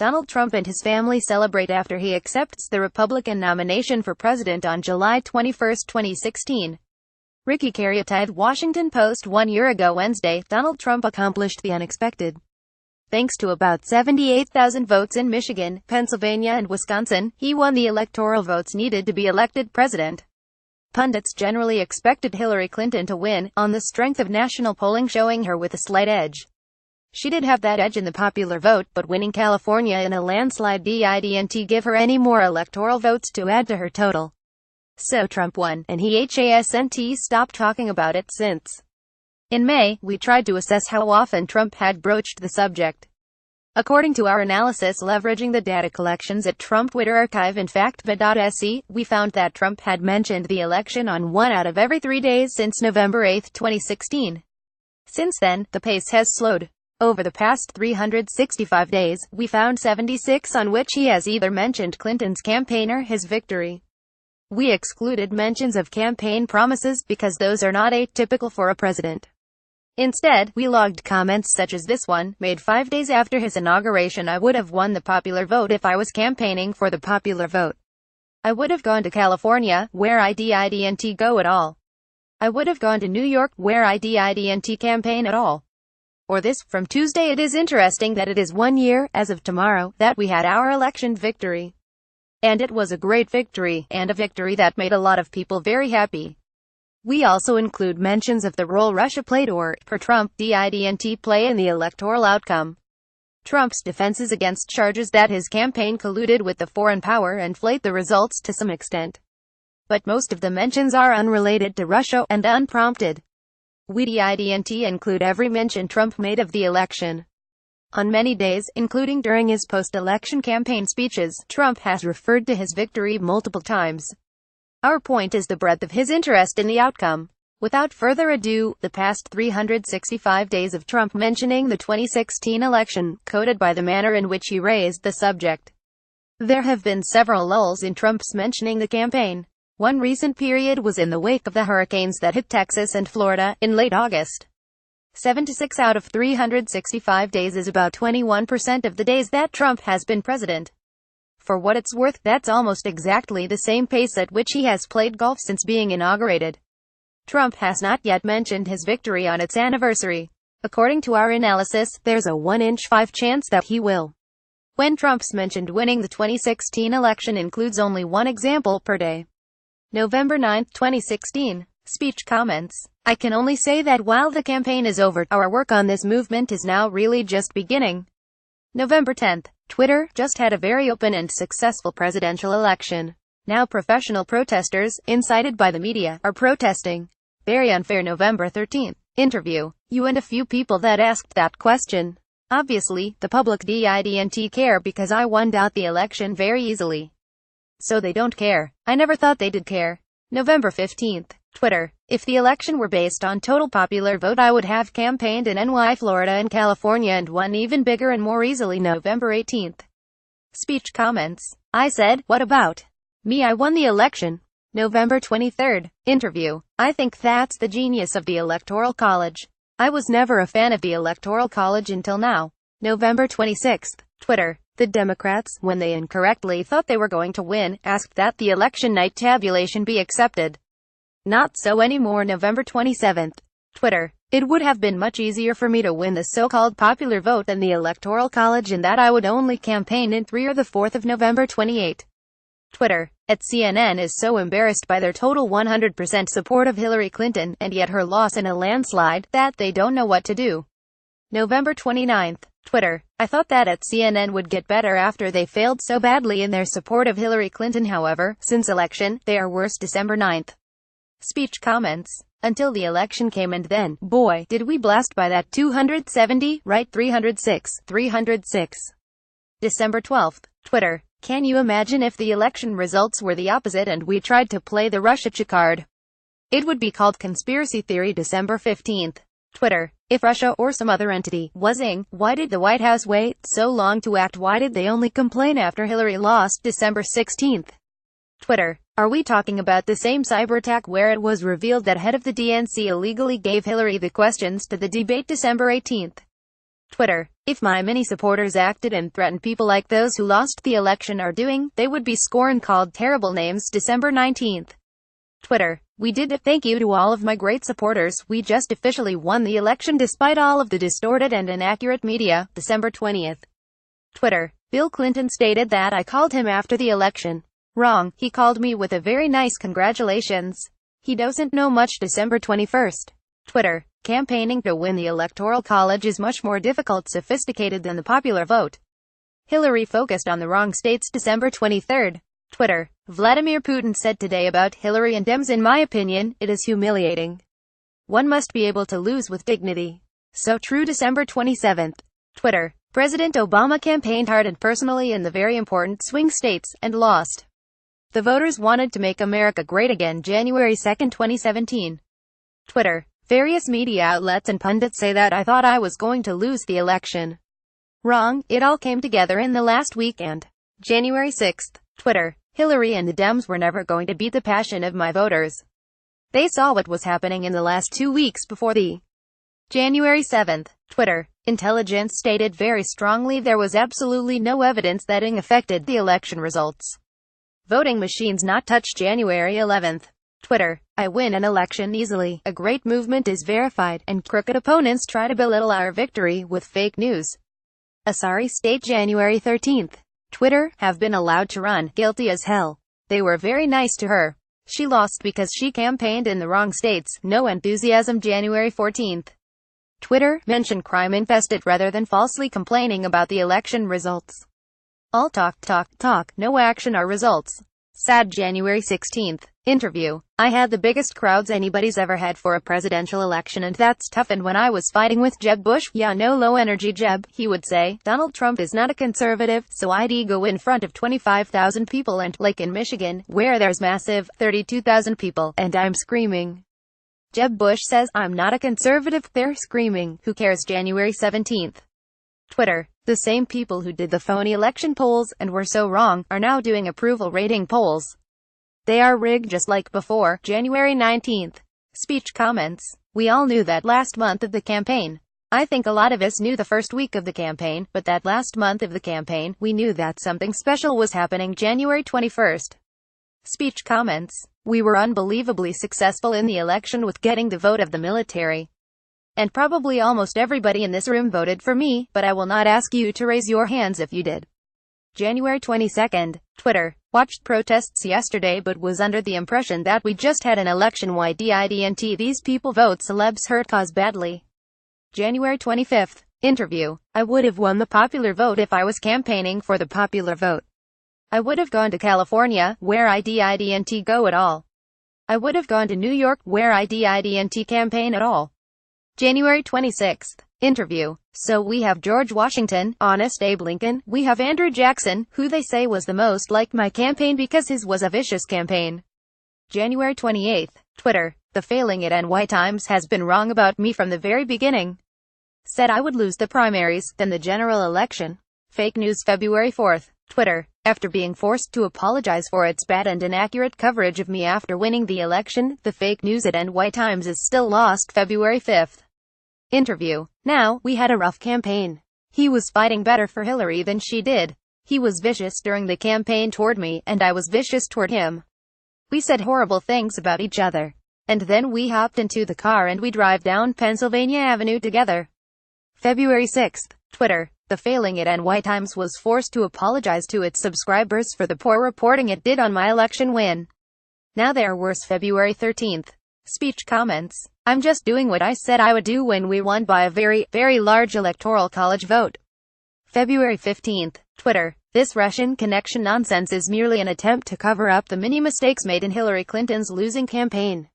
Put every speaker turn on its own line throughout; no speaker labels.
Donald Trump and his family celebrate after he accepts the Republican nomination for president on July 21, 2016. CariotiThe Washington Post 1 year ago Wednesday, Donald Trump accomplished the unexpected. Thanks to about 78,000 votes in Michigan, Pennsylvania and Wisconsin, he won the electoral votes needed to be elected president. Pundits generally expected Hillary Clinton to win, on the strength of national polling showing her with a slight edge. She did have that edge in the popular vote, but winning California in a landslide didn't give her any more electoral votes to add to her total. So Trump won, and he hasn't stopped talking about it since. In May, we tried to assess how often Trump had broached the subject. According to our analysis leveraging the data collections at Trump Twitter Archive and FactBit.se, we found that Trump had mentioned the election on 1 out of every 3 days since November 8, 2016. Since then, the pace has slowed. Over the past 365 days, we found 76 on which he has either mentioned Clinton's campaign or his victory. We excluded mentions of campaign promises because those are not atypical for a president. Instead, we logged comments such as this one, made 5 days after his inauguration. I would have won the popular vote if I was campaigning for the popular vote. I would have gone to California, where I didn't go at all. I would have gone to New York, where I didn't campaign at all. Or this, from Tuesday. It is interesting that it is 1 year, as of tomorrow, that we had our election victory. And it was a great victory, and a victory that made a lot of people very happy. We also include mentions of the role Russia played or, per Trump, didn't play in the electoral outcome. Trump's defenses against charges that his campaign colluded with the foreign power inflate the results to some extent. But most of the mentions are unrelated to Russia, and unprompted. We didn't include every mention Trump made of the election. On many days, including during his post-election campaign speeches, Trump has referred to his victory multiple times. Our point is the breadth of his interest in the outcome. Without further ado, the past 365 days of Trump mentioning the 2016 election, coded by the manner in which he raised the subject. There have been several lulls in Trump's mentioning the campaign. One recent period was in the wake of the hurricanes that hit Texas and Florida, in late August. 76 out of 365 days is about 21% of the days that Trump has been president. For what it's worth, that's almost exactly the same pace at which he has played golf since being inaugurated. Trump has not yet mentioned his victory on its anniversary. According to our analysis, there's a 1 in 5 chance that he will. When Trump's mentioned winning the 2016 election includes only one example per day. November 9, 2016. Speech comments. I can only say that while the campaign is over, our work on this movement is now really just beginning. November 10. Twitter just had a very open and successful presidential election. Now professional protesters, incited by the media, are protesting. Very unfair. November 13. Interview. You and a few people that asked that question. Obviously, the public didn't care because I won out the election very easily. So they don't care. I never thought they did care. November 15. Twitter. If the election were based on total popular vote, I would have campaigned in NY, Florida and California and won even bigger and more easily. November 18. Speech comments. I said, what about me? I won the election. November 23. Interview. I think that's the genius of the Electoral College. I was never a fan of the Electoral College until now. November 26. Twitter. The Democrats, when they incorrectly thought they were going to win, asked that the election night tabulation be accepted. Not so anymore. November 27. Twitter. It would have been much easier for me to win the so-called popular vote than the Electoral College in that I would only campaign in 3 or the 4th of November 28. Twitter. CNN is so embarrassed by their total 100% support of Hillary Clinton, and yet her loss in a landslide, that they don't know what to do. November 29. Twitter. I thought that CNN would get better after they failed so badly in their support of Hillary Clinton. However, since election, they are worse. December 9. Speech comments. Until the election came, and then, boy, did we blast by that 270, right? 306. December 12. Twitter. Can you imagine if the election results were the opposite and we tried to play the Russia card? It would be called conspiracy theory. December 15. Twitter. If Russia or some other entity was in, why did the White House wait so long to act? Why did they only complain after Hillary lost? December 16. Twitter. Are we talking about the same cyber attack where it was revealed that head of the DNC illegally gave Hillary the questions to the debate? December 18. Twitter. If my many supporters acted and threatened people like those who lost the election are doing, they would be scorned, called terrible names. December 19th. Twitter. We did it. Thank you to all of my great supporters. We just officially won the election despite all of the distorted and inaccurate media. December 20th. Twitter. Bill Clinton stated that I called him after the election. Wrong. He called me with a very nice congratulations. He doesn't know much. December 21st. Twitter. Campaigning to win the Electoral College is much more difficult, sophisticated than the popular vote. Hillary focused on the wrong states. December 23rd. Twitter. Vladimir Putin said today about Hillary and Dems, in my opinion, it is humiliating. One must be able to lose with dignity. So true. December 27th. Twitter. President Obama campaigned hard and personally in the very important swing states, and lost. The voters wanted to make America great again. January 2, 2017. Twitter. Various media outlets and pundits say that I thought I was going to lose the election. Wrong. It all came together in the last weekend. January 6th. Twitter. Hillary and the Dems were never going to beat the passion of my voters. They saw what was happening in the last 2 weeks before the January 7th. Twitter. Intelligence stated very strongly there was absolutely no evidence that it affected the election results. Voting machines not touched. January 11th. Twitter. I win an election easily. A great movement is verified, and crooked opponents try to belittle our victory with fake news. A sorry state. January 13th. Twitter. Have been allowed to run. Guilty as hell. They were very nice to her. She lost because she campaigned in the wrong states. No enthusiasm. January 14th. Twitter. Mention crime infested rather than falsely complaining about the election results. All talk, talk, talk, no action or results. Sad. January 16th. Interview. I had the biggest crowds anybody's ever had for a presidential election, and that's tough. And when I was fighting with Jeb Bush, yeah, no low energy Jeb, he would say, Donald Trump is not a conservative, so I'd go in front of 25,000 people and, like in Michigan, where there's massive, 32,000 people, and I'm screaming. Jeb Bush says, I'm not a conservative, they're screaming. Who cares? January 17th. Twitter. The same people who did the phony election polls, and were so wrong, are now doing approval rating polls. They are rigged just like before. January 19th. Speech comments. We all knew that last month of the campaign. I think a lot of us knew the first week of the campaign, but that last month of the campaign, we knew that something special was happening. January 21st. Speech comments. We were unbelievably successful in the election with getting the vote of the military. And probably almost everybody in this room voted for me, but I will not ask you to raise your hands if you did. January 22nd. Twitter. Watched protests yesterday but was under the impression that we just had an election. Why didn't these people vote? Celebs hurt cause badly. January 25th. Interview. I would have won the popular vote if I was campaigning for the popular vote. I would have gone to California, where I didn't go at all. I would have gone to New York, where I didn't campaign at all. January 26th. Interview. So we have George Washington, Honest Abe Lincoln, we have Andrew Jackson, who they say was the most like my campaign because his was a vicious campaign. January 28th. Twitter. The failing at NY Times has been wrong about me from the very beginning. Said I would lose the primaries, then the general election. Fake news. February 4th. Twitter. After being forced to apologize for its bad and inaccurate coverage of me after winning the election, the fake news at NY Times is still lost. February 5th. Interview. Now, we had a rough campaign. He was fighting better for Hillary than she did. He was vicious during the campaign toward me, and I was vicious toward him. We said horrible things about each other. And then we hopped into the car and we drive down Pennsylvania Avenue together. February 6th. Twitter. The failing at NY Times was forced to apologize to its subscribers for the poor reporting it did on my election win. Now they're worse. February 13th. Speech comments. I'm just doing what I said I would do when we won by a very, very large electoral college vote. February 15th. Twitter. This Russian connection nonsense is merely an attempt to cover up the many mistakes made in Hillary Clinton's losing campaign.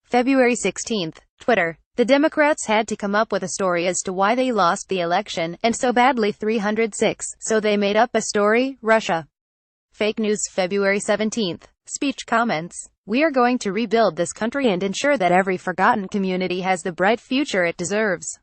February 16th. Twitter. The Democrats had to come up with a story as to why they lost the election, and so badly 306, so they made up a story. Russia. Fake news. February 17th. Speech comments. We are going to rebuild this country and ensure that every forgotten community has the bright future it deserves.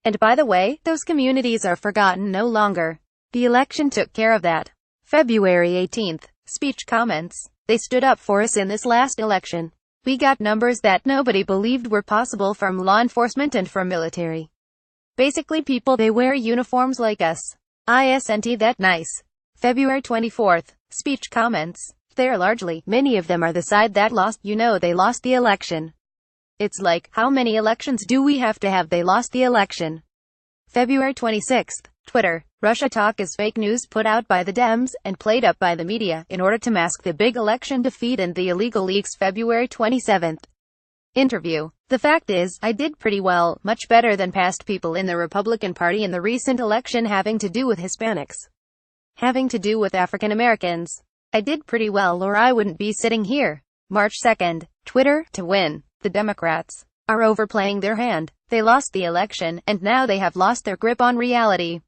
And by the way, those communities are forgotten no longer. The election took care of that. February 18th. Speech comments. They stood up for us in this last election. We got numbers that nobody believed were possible from law enforcement and from military. Basically people they wear uniforms like us. Isn't that nice? February 24th. Speech comments. They're largely, many of them are the side that lost, they lost the election. It's like, how many elections do we have to have they lost the election? February 26th. Twitter. Russia talk is fake news put out by the Dems and played up by the media in order to mask the big election defeat and the illegal leaks. February 27th. Interview. The fact is, I did pretty well, much better than past people in the Republican Party in the recent election having to do with Hispanics. Having to do with African Americans. I did pretty well or I wouldn't be sitting here. March 2nd. Twitter. To win. The Democrats are overplaying their hand. They lost the election, and now they have lost their grip on reality.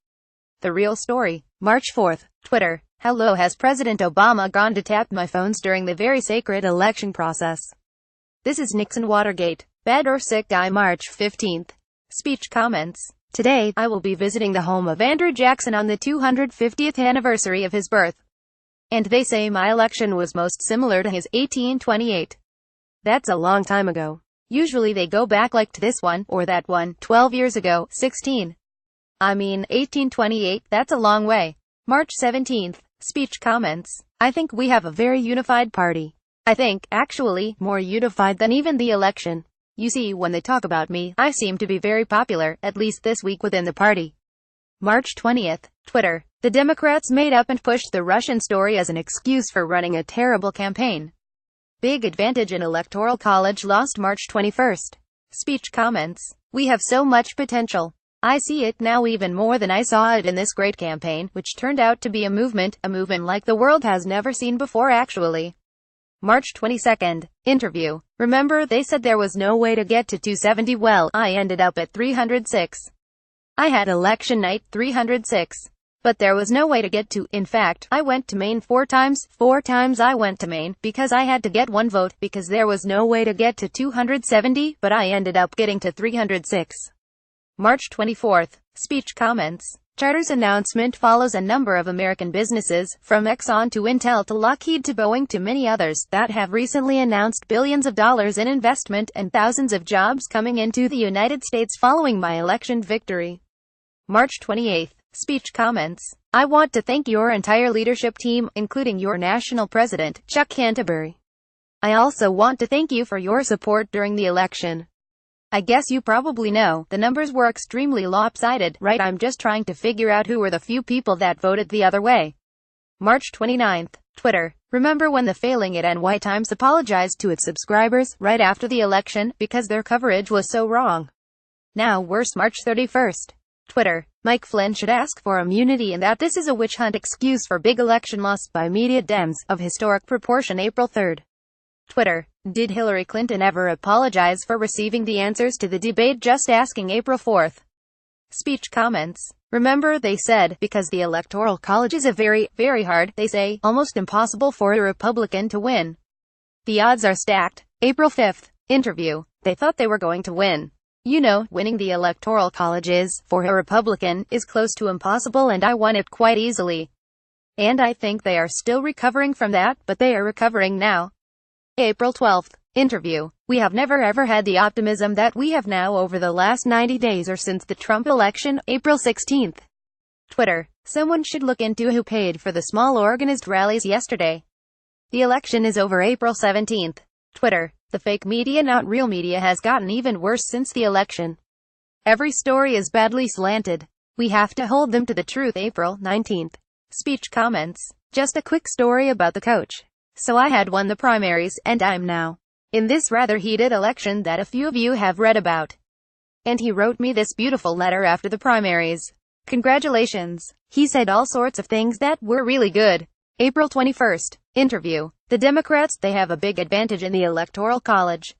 The real story. March 4th. Twitter. How low has President Obama gone to tap my phones during the very sacred election process? This is Nixon Watergate. Bad or sick guy. March 15th. Speech comments. Today, I will be visiting the home of Andrew Jackson on the 250th anniversary of his birth. And they say my election was most similar to his 1828. That's a long time ago. Usually they go back like to this one, or that one, 12 years ago, 1828, that's a long way. March 17th. Speech comments. I think we have a very unified party. I think, actually, more unified than even the election. You see, when they talk about me, I seem to be very popular, at least this week within the party. March 20th. Twitter. The Democrats made up and pushed the Russian story as an excuse for running a terrible campaign. Big advantage in Electoral College lost. March 21st. Speech comments. We have so much potential. I see it now even more than I saw it in this great campaign, which turned out to be a movement like the world has never seen before actually. March 22nd. Interview. Remember they said there was no way to get to 270? Well, I ended up at 306. I had election night 306. But there was no way to get to. In fact, I went to Maine 4 times. 4 times I went to Maine, because I had to get 1 vote, because there was no way to get to 270, but I ended up getting to 306. March 24th. Speech comments. Charter's announcement follows a number of American businesses, from Exxon to Intel to Lockheed to Boeing to many others, that have recently announced billions of dollars in investment and thousands of jobs coming into the United States following my election victory. March 28th. Speech comments. I want to thank your entire leadership team, including your national president, Chuck Canterbury. I also want to thank you for your support during the election. I guess you probably know, the numbers were extremely lopsided, right? I'm just trying to figure out who were the few people that voted the other way. March 29th. Twitter. Remember when the Failing It NY Times apologized to its subscribers, right after the election, because their coverage was so wrong? Now worse. March 31st. Twitter. Mike Flynn should ask for immunity and that this is a witch hunt excuse for big election loss by media Dems, of historic proportion. April 3rd. Twitter. Did Hillary Clinton ever apologize for receiving the answers to the debate? Just asking. April 4th. Speech comments. Remember they said, because the Electoral College is a very, very hard, they say, almost impossible for a Republican to win. The odds are stacked. April 5th. Interview. They thought they were going to win. Winning the Electoral College is, for a Republican, is close to impossible and I won it quite easily. And I think they are still recovering from that, but they are recovering now. April 12th. Interview. We have never ever had the optimism that we have now over the last 90 days or since the Trump election. April 16th. Twitter. Someone should look into who paid for the small organized rallies yesterday. The election is over. April 17th. Twitter. The fake media, not real media, has gotten even worse since the election. Every story is badly slanted. We have to hold them to the truth. April 19th. Speech comments. Just a quick story about the coach. So I had won the primaries, and I'm now in this rather heated election that a few of you have read about. And he wrote me this beautiful letter after the primaries. Congratulations. He said all sorts of things that were really good. April 21st. Interview. The Democrats, they have a big advantage in the Electoral College.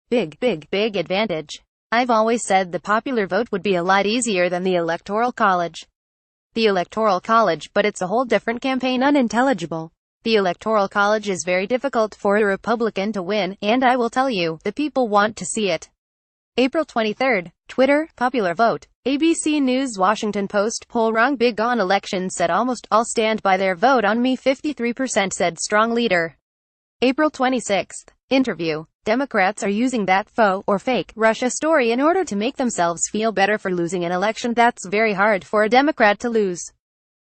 Big advantage. I've always said the popular vote would be a lot easier than the Electoral College. The Electoral College, but it's a whole different campaign. Unintelligible. The Electoral College is very difficult for a Republican to win, and I will tell you, the people want to see it. April 23rd. Twitter. Popular vote. ABC News Washington Post poll wrong big on election said almost all stand by their vote on me. 53% said strong leader. April 26th. Interview. Democrats are using that faux or fake Russia story in order to make themselves feel better for losing an election that's very hard for a Democrat to lose.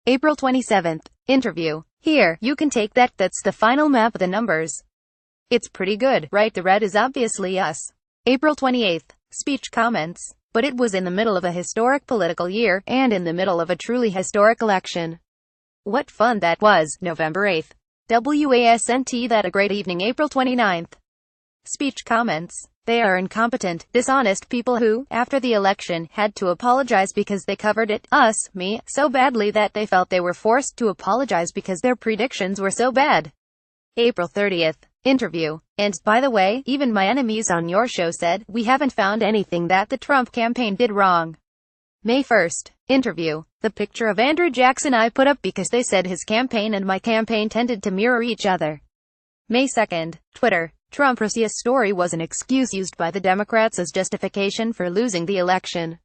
April 27th. Interview. Here, you can take that. That's the final map of the numbers. It's pretty good, right? The red is obviously us. April 28th. Speech comments. But it was in the middle of a historic political year, and in the middle of a truly historic election. What fun that was. November 8th. WASNT. That a great evening. April 29th. Speech comments. They are incompetent, dishonest people who, after the election, had to apologize because they covered it, me, so badly that they felt they were forced to apologize because their predictions were so bad. April 30th. Interview. And, by the way, even my enemies on your show said, we haven't found anything that the Trump campaign did wrong. May 1st. Interview. The picture of Andrew Jackson I put up because they said his campaign and my campaign tended to mirror each other. May 2nd. Twitter. Trump Russia's story was an excuse used by the Democrats as justification for losing the election.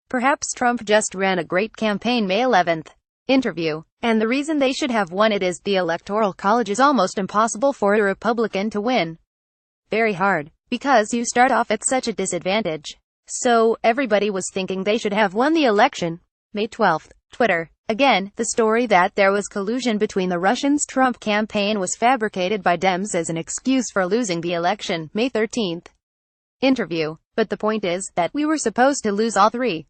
Perhaps Trump just ran a great campaign. May 11th. Interview. And the reason they should have won it is the Electoral College is almost impossible for a Republican to win. Very hard, because you start off at such a disadvantage. So, everybody was thinking they should have won the election. May 12th. Twitter. Again, the story that there was collusion between the Russians' Trump campaign was fabricated by Dems as an excuse for losing the election. May 13th. Interview. But the point is, that we were supposed to lose all three.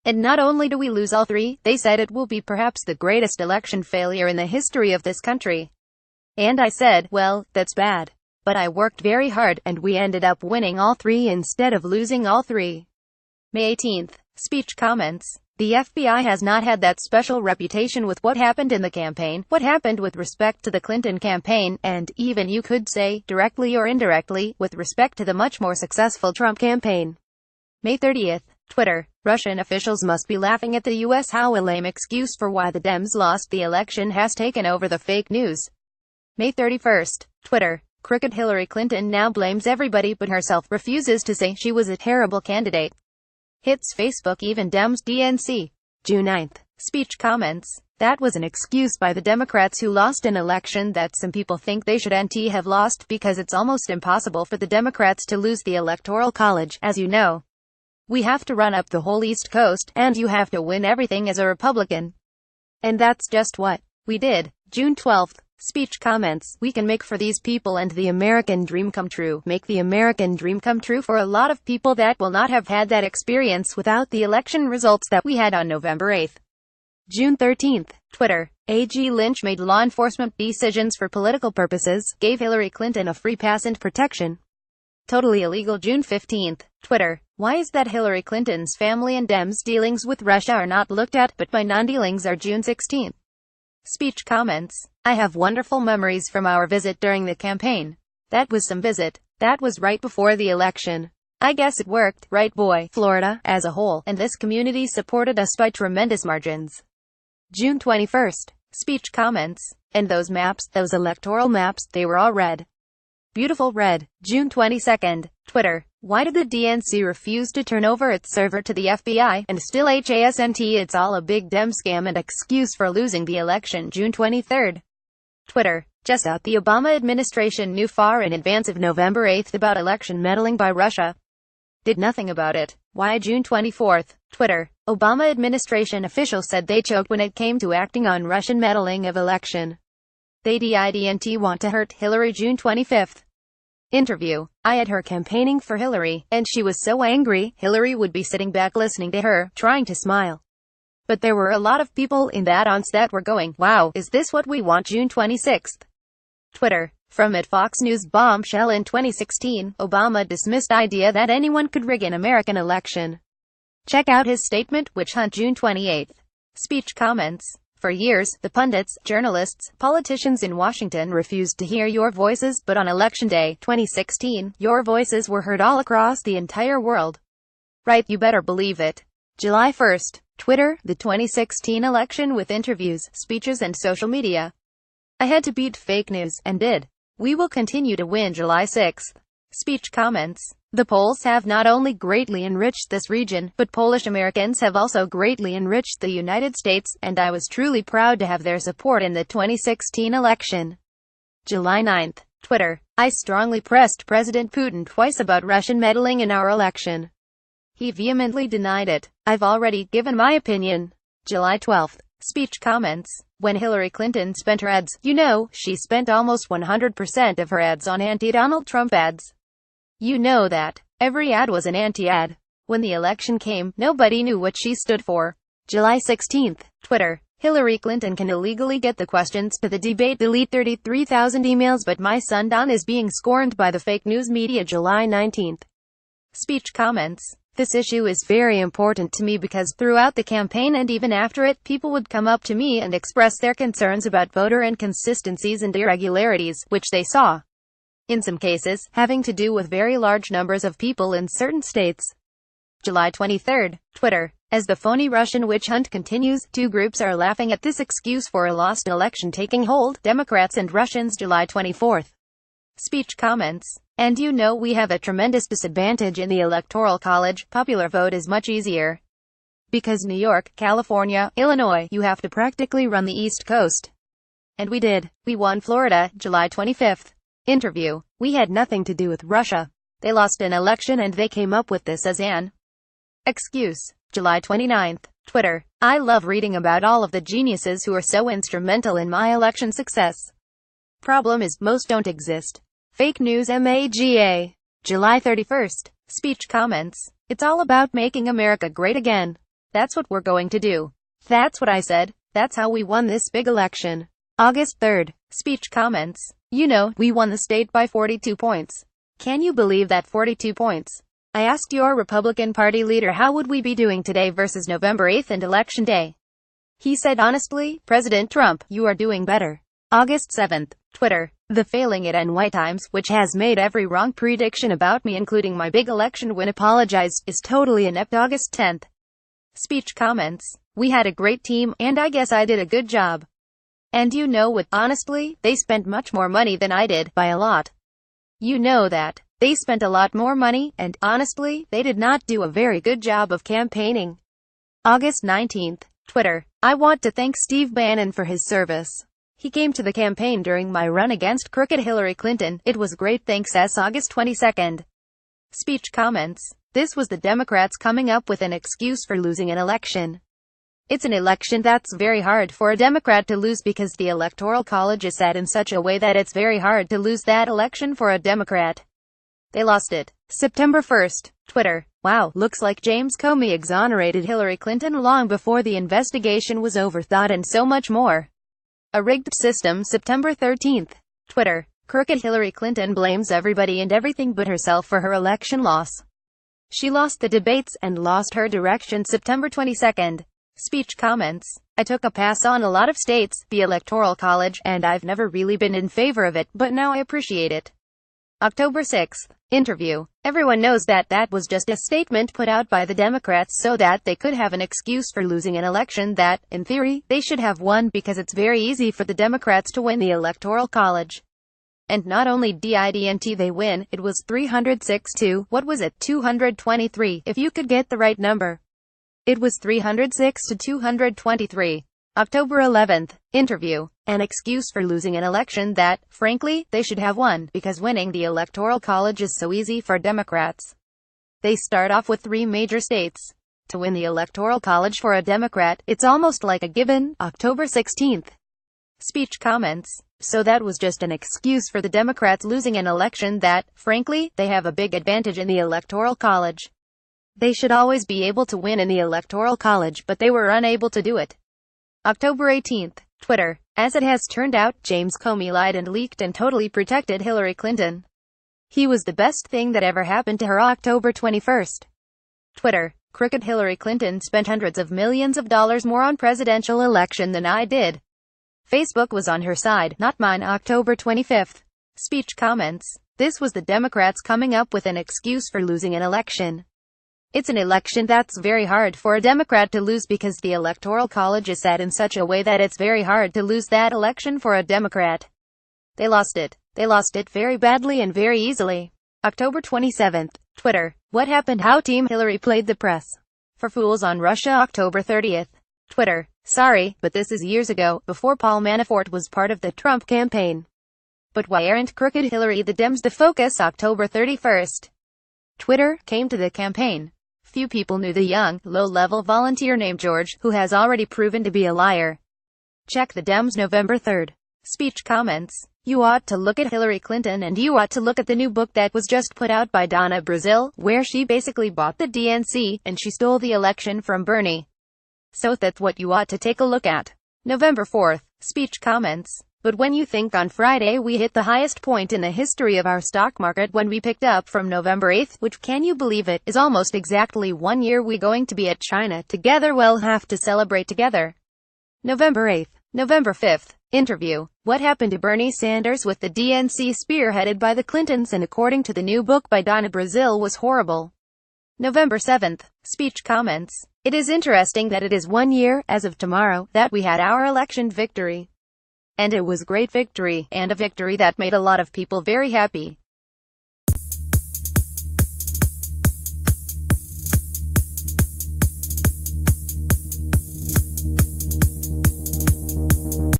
And not only do we lose all three, they said it will be perhaps the greatest election failure in the history of this country. And I said, well, that's bad. But I worked very hard, and we ended up winning all three instead of losing all three. May 18th. Speech comments. The FBI has not had that special reputation with what happened in the campaign, what happened with respect to the Clinton campaign, and, even you could say, directly or indirectly, with respect to the much more successful Trump campaign. May 30th. Twitter. Russian officials must be laughing at the U.S. How a lame excuse for why the Dems lost the election has taken over the fake news. May 31st. Twitter. Crooked Hillary Clinton now blames everybody but herself, refuses to say she was a terrible candidate. Hits Facebook even Dems DNC. June 9th. Speech comments. That was an excuse by the Democrats who lost an election that some people think they should have lost because it's almost impossible for the Democrats to lose the Electoral College, as you know. We have to run up the whole East Coast, and you have to win everything as a Republican. And that's just what we did. June 12th. Speech comments. We can make for these people and the American dream come true. Make the American dream come true for a lot of people that will not have had that experience without the election results that we had on November 8th. June 13th. Twitter. A.G. Lynch made law enforcement decisions for political purposes, gave Hillary Clinton a free pass and protection. Totally illegal. June 15th. Twitter. Why is that Hillary Clinton's family and Dems' dealings with Russia are not looked at, but my non-dealings are? June 16th. Speech comments. I have wonderful memories from our visit during the campaign. That was some visit. That was right before the election. I guess it worked, right boy? Florida, as a whole, and this community supported us by tremendous margins. June 21st. Speech comments. And those maps, those electoral maps, they were all red. Beautiful red. June 22nd. Twitter. Why did the DNC refuse to turn over its server to the FBI, and still HASNT? It's all a big Dem scam and excuse for losing the election. June 23rd. Twitter. Just out the Obama administration knew far in advance of November 8th about election meddling by Russia. Did nothing about it. Why? June 24th. Twitter. Obama administration officials said they choked when it came to acting on Russian meddling of election. They didn't want to hurt Hillary. June 25th. Interview. I had her campaigning for Hillary, and she was so angry, Hillary would be sitting back listening to her, trying to smile. But there were a lot of people in that audience that were going, wow, is this what we want? June 26th. Twitter. From @Fox News bombshell in 2016, Obama dismissed idea that anyone could rig an American election. Check out his statement, Witch Hunt. June 28th. Speech comments. For years, the pundits, journalists, politicians in Washington refused to hear your voices, but on Election Day, 2016, your voices were heard all across the entire world. Right, you better believe it. July 1st. Twitter, the 2016 election with interviews, speeches and social media. I had to beat fake news, and did. We will continue to win. July 6th. Speech comments. The Poles have not only greatly enriched this region, but Polish Americans have also greatly enriched the United States, and I was truly proud to have their support in the 2016 election. July 9th. Twitter. I strongly pressed President Putin twice about Russian meddling in our election. He vehemently denied it. I've already given my opinion. July 12th. Speech comments. When Hillary Clinton spent her ads, you know, she spent almost 100% of her ads on anti-Donald Trump ads. You know that. Every ad was an anti-ad. When the election came, nobody knew what she stood for. July 16th. Twitter. Hillary Clinton can illegally get the questions to the debate, delete 33,000 emails, but my son Don is being scorned by the fake news media. July 19th. Speech comments. This issue is very important to me because throughout the campaign and even after it, people would come up to me and express their concerns about voter inconsistencies and irregularities, which they saw, in some cases, having to do with very large numbers of people in certain states. July 23rd. Twitter. As the phony Russian witch hunt continues, two groups are laughing at this excuse for a lost election taking hold, Democrats and Russians. July 24th. Speech comments. And you know we have a tremendous disadvantage in the Electoral College. Popular vote is much easier. Because New York, California, Illinois, you have to practically run the East Coast. And we did. We won Florida. July 25th. Interview. We had nothing to do with Russia. They lost an election and they came up with this as an excuse. July 29th. Twitter. I love reading about all of the geniuses who are so instrumental in my election success. Problem is, most don't exist. Fake news MAGA. July 31st. Speech comments. It's all about making America great again. That's what we're going to do. That's what I said. That's how we won this big election. August 3rd. Speech comments. You know, we won the state by 42 points. Can you believe that? 42 points. I asked your Republican Party leader how would we be doing today versus November 8th and Election Day. He said honestly, President Trump, you are doing better. August 7th. Twitter. The failing it NY Times, which has made every wrong prediction about me including my big election win apologized, is totally inept. August 10th. Speech comments. We had a great team, and I guess I did a good job. And you know what, honestly, they spent much more money than I did, by a lot. You know that. They spent a lot more money, and, honestly, they did not do a very good job of campaigning. August 19th. Twitter. I want to thank Steve Bannon for his service. He came to the campaign during my run against crooked Hillary Clinton. It was great. Thanks. August 22nd. Speech comments. This was the Democrats coming up with an excuse for losing an election. It's an election that's very hard for a Democrat to lose because the Electoral College is set in such a way that it's very hard to lose that election for a Democrat. They lost it. September 1st. Twitter. Wow, looks like James Comey exonerated Hillary Clinton long before the investigation was over. Thought and so much more. A rigged system. September 13th. Twitter. Crooked Hillary Clinton blames everybody and everything but herself for her election loss. She lost the debates and lost her direction. September 22nd. Speech comments. I took a pass on a lot of states, the Electoral College, and I've never really been in favor of it, but now I appreciate it. October 6th. Interview. Everyone knows that that was just a statement put out by the Democrats so that they could have an excuse for losing an election that, in theory, they should have won because it's very easy for the Democrats to win the Electoral College. And not only didn't they win, it was 306 to, what was it, 223, if you could get the right number. It was 306 to 223. October 11th. Interview. An excuse for losing an election that, frankly, they should have won, because winning the Electoral College is so easy for Democrats. They start off with 3 major states. To win the Electoral College for a Democrat, it's almost like a given. October 16th. Speech comments. So that was just an excuse for the Democrats losing an election that, frankly, they have a big advantage in the Electoral College. They should always be able to win in the Electoral College, but they were unable to do it. October 18th. Twitter. As it has turned out, James Comey lied and leaked and totally protected Hillary Clinton. He was the best thing that ever happened to her. October 21st. Twitter. Crooked Hillary Clinton spent hundreds of millions of dollars more on presidential election than I did. Facebook was on her side, not mine. October 25th. Speech comments. This was the Democrats coming up with an excuse for losing an election. It's an election that's very hard for a Democrat to lose because the Electoral College is set in such a way that it's very hard to lose that election for a Democrat. They lost it. They lost it very badly and very easily. October 27th. Twitter. What happened? How Team Hillary played the press for fools on Russia. October 30th. Twitter. Sorry, but this is years ago, before Paul Manafort was part of the Trump campaign. But why aren't crooked Hillary the Dems the focus? October 31st. Twitter came to the campaign. Few people knew the young, low-level volunteer named George, who has already proven to be a liar. Check the Dems' November 3rd speech comments. You ought to look at Hillary Clinton, and you ought to look at the new book that was just put out by Donna Brazile, where she basically bought the DNC, and she stole the election from Bernie. So that's what you ought to take a look at. November 4th speech comments. But when you think on Friday we hit the highest point in the history of our stock market when we picked up from November 8th, which, can you believe it, is almost exactly 1 year we going to be at China together. We'll have to celebrate together. November 8th. November 5th. Interview. What happened to Bernie Sanders with the DNC spearheaded by the Clintons and according to the new book by Donna Brazile was horrible. November 7th. Speech comments. It is interesting that it is 1 year, as of tomorrow, that we had our election victory. And it was a great victory, and a victory that made a lot of people very happy.